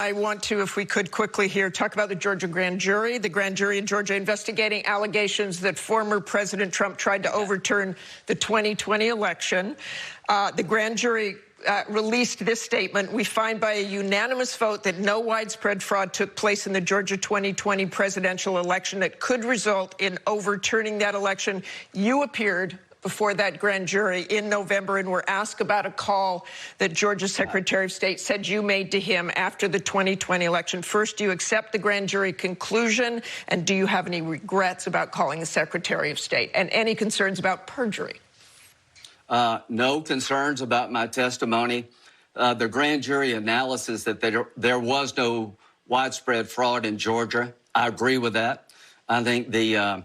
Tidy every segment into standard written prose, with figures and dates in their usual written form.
I want to, if we could quickly here, talk about the Georgia grand jury. The grand jury in Georgia investigating allegations that former President Trump tried to overturn the 2020 election. The grand jury released this statement. We find by a unanimous vote that no widespread fraud took place in the Georgia 2020 presidential election that could result in overturning that election. You appeared before that grand jury in November and were asked about a call that Georgia's Secretary of State said you made to him after the 2020 election. First, do you accept the grand jury conclusion? And do you have any regrets about calling the Secretary of State? And any concerns about perjury? No concerns about my testimony. The grand jury analysis that there was no widespread fraud in Georgia, I agree with that. I think the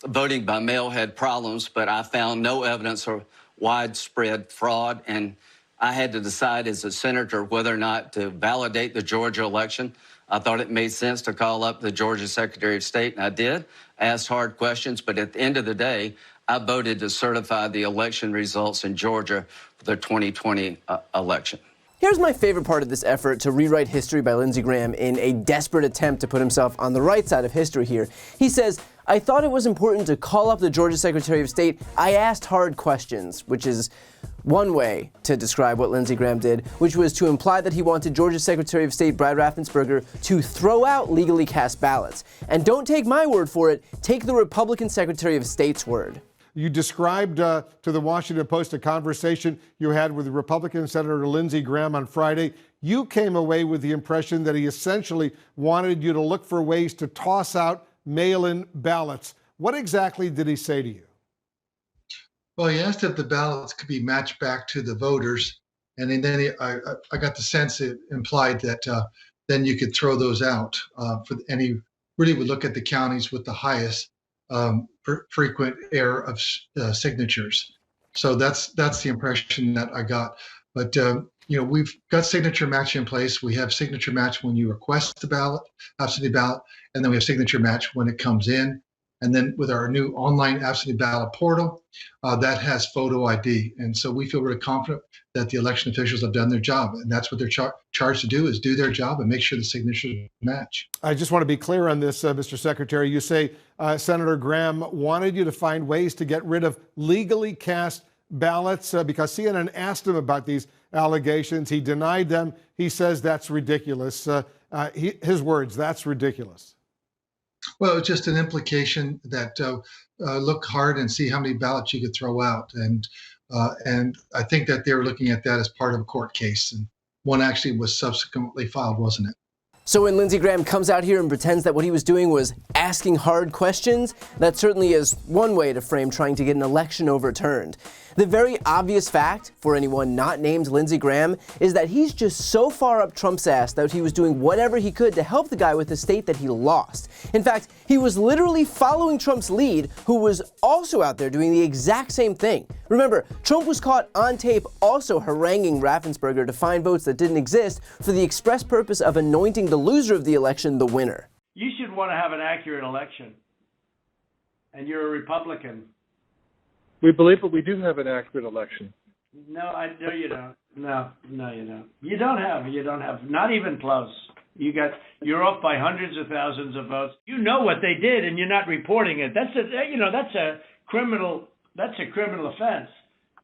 voting by mail had problems, but I found no evidence of widespread fraud, and I had to decide as a senator whether or not to validate the Georgia election. I thought it made sense to call up the Georgia Secretary of State, and I did, asked hard questions, but at the end of the day, I voted to certify the election results in Georgia for the 2020 election. Here's my favorite part of this effort to rewrite history by Lindsey Graham in a desperate attempt to put himself on the right side of history here. He says, I thought it was important to call up the Georgia Secretary of State. I asked hard questions, which is one way to describe what Lindsey Graham did, which was to imply that he wanted Georgia Secretary of State Brad Raffensperger to throw out legally cast ballots. And don't take my word for it, take the Republican Secretary of State's word. You described to the Washington Post a conversation you had with Republican Senator Lindsey Graham on Friday. You came away with the impression that he essentially wanted you to look for ways to toss out mail-in ballots. What exactly did he say to you? Well, he asked if the ballots could be matched back to the voters, and then I got the sense it implied that then you could throw those out. And he really would look at the counties with the highest frequent error of signatures. So that's the impression that I got. But we've got signature match in place. We have signature match when you request the ballot, absentee ballot, and then we have signature match when it comes in. And then with our new online absentee ballot portal, that has photo ID. And so we feel really confident that the election officials have done their job. And that's what they're charged to do, is do their job and make sure the signatures match. I just want to be clear on this, Mr. Secretary. You say Senator Graham wanted you to find ways to get rid of legally cast ballots because CNN asked him about these allegations. He denied them. He says that's ridiculous. His words, that's ridiculous. Well, it's just an implication that look hard and see how many ballots you could throw out. And I think that they were looking at that as part of a court case. And one actually was subsequently filed, wasn't it? So when Lindsey Graham comes out here and pretends that what he was doing was asking hard questions, that certainly is one way to frame trying to get an election overturned. The very obvious fact, for anyone not named Lindsey Graham, is that he's just so far up Trump's ass that he was doing whatever he could to help the guy with the state that he lost. In fact, he was literally following Trump's lead, who was also out there doing the exact same thing. Remember, Trump was caught on tape also haranguing Raffensperger to find votes that didn't exist for the express purpose of anointing the loser of the election the winner. You should want to have an accurate election. And you're a Republican. We believe that we do have an accurate election. No, you don't. No, you don't. You don't have. Not even close. You're off by hundreds of thousands of votes. You know what they did, and you're not reporting it. That's a criminal offense,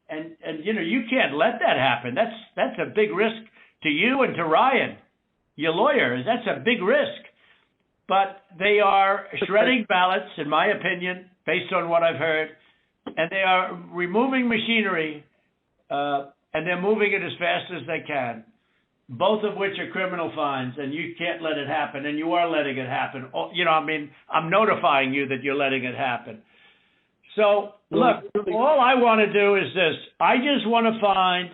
and you can't let that happen. That's a big risk to you and to Ryan, your lawyer. That's a big risk. But they are shredding ballots, in my opinion, based on what I've heard. And they are removing machinery, and they're moving it as fast as they can, both of which are criminal fines, and you can't let it happen, and you are letting it happen. I'm notifying you that you're letting it happen. So, look, all I want to do is this. I just want to find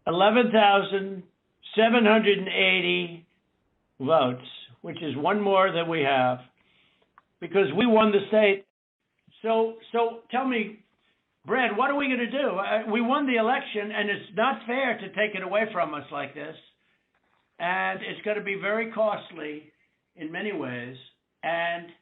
11,780 votes, which is one more than we have, because we won the state. So tell me, Brad, what are we going to do? We won the election, and it's not fair to take it away from us like this. And it's going to be very costly in many ways. And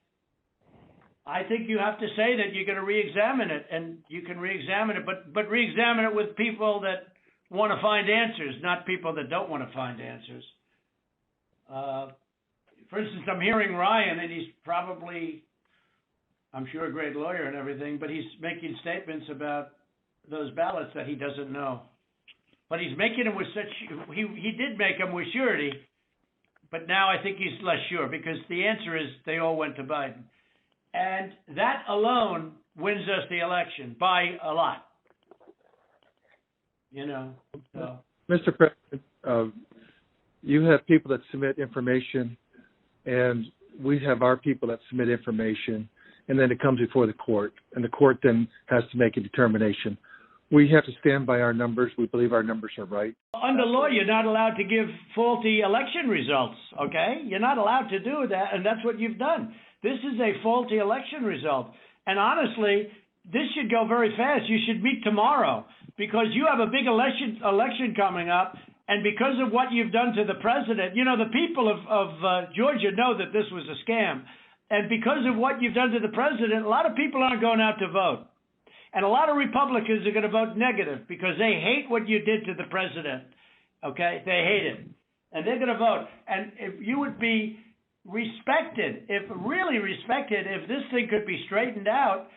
I think you have to say that you're going to re-examine it, and you can re-examine it, but re-examine it with people that want to find answers, not people that don't want to find answers. For instance, I'm hearing Ryan, and he's probably, I'm sure, a great lawyer and everything, but he's making statements about those ballots that he doesn't know. But he's making them with such, he did make them with surety, but now I think he's less sure, because the answer is they all went to Biden. And that alone wins us the election by a lot. You know, so. Mr. President, you have people that submit information, and we have our people that submit information, and then it comes before the court, and the court then has to make a determination. We have to stand by our numbers. We believe our numbers are right. Under law, you're not allowed to give faulty election results, okay? You're not allowed to do that, and that's what you've done. This is a faulty election result. And honestly, this should go very fast. You should meet tomorrow, because you have a big election coming up, and because of what you've done to the president, you know, the people of Georgia know that this was a scam. And because of what you've done to the president, a lot of people aren't going out to vote. And a lot of Republicans are going to vote negative because they hate what you did to the president. Okay? They hate it. And they're going to vote. And if you would be respected, really respected, if this thing could be straightened out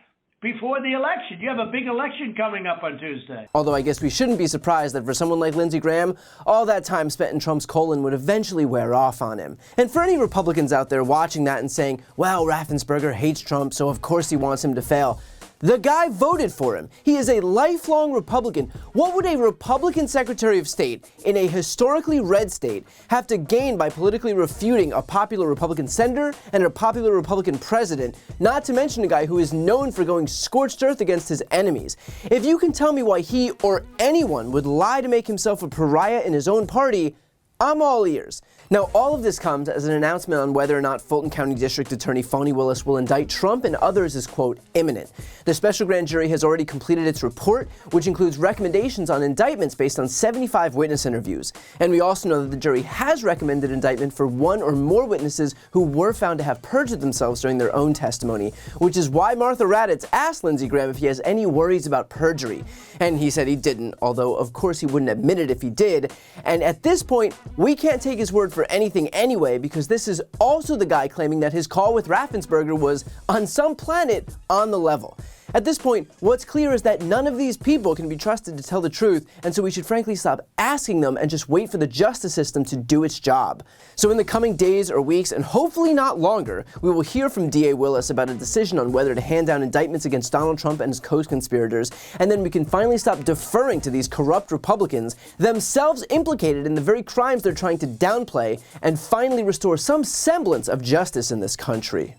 before the election. You have a big election coming up on Tuesday. Although I guess we shouldn't be surprised that for someone like Lindsey Graham, all that time spent in Trump's colon would eventually wear off on him. And for any Republicans out there watching that and saying, well, Raffensperger hates Trump, so of course he wants him to fail. The guy voted for him. He is a lifelong Republican. What would a Republican Secretary of State in a historically red state have to gain by politically refuting a popular Republican senator and a popular Republican president, not to mention a guy who is known for going scorched earth against his enemies? If you can tell me why he or anyone would lie to make himself a pariah in his own party, I'm all ears. Now, all of this comes as an announcement on whether or not Fulton County District Attorney Fani Willis will indict Trump and others is, quote, imminent. The special grand jury has already completed its report, which includes recommendations on indictments based on 75 witness interviews. And we also know that the jury has recommended indictment for one or more witnesses who were found to have perjured themselves during their own testimony, which is why Martha Raddatz asked Lindsey Graham if he has any worries about perjury. And he said he didn't, although of course he wouldn't admit it if he did. And at this point, we can't take his word for anything anyway, because this is also the guy claiming that his call with Raffensperger was, on some planet, on the level. At this point, what's clear is that none of these people can be trusted to tell the truth, and so we should frankly stop asking them and just wait for the justice system to do its job. So in the coming days or weeks, and hopefully not longer, we will hear from DA Willis about a decision on whether to hand down indictments against Donald Trump and his co-conspirators, and then we can finally stop deferring to these corrupt Republicans, themselves implicated in the very crimes they're trying to downplay, and finally restore some semblance of justice in this country.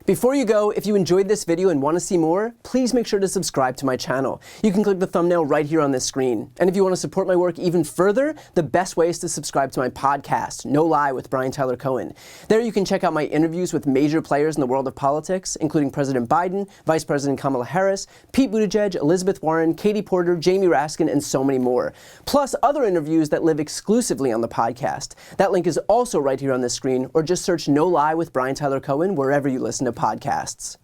Before you go, if you enjoyed this video and want to see more, please make sure to subscribe to my channel. You can click the thumbnail right here on this screen. And if you want to support my work even further, the best way is to subscribe to my podcast, No Lie with Brian Tyler Cohen. There you can check out my interviews with major players in the world of politics, including President Biden, Vice President Kamala Harris, Pete Buttigieg, Elizabeth Warren, Katie Porter, Jamie Raskin, and so many more. Plus other interviews that live exclusively on the podcast. That link is also right here on this screen, or just search No Lie with Brian Tyler Cohen wherever you listen to podcasts.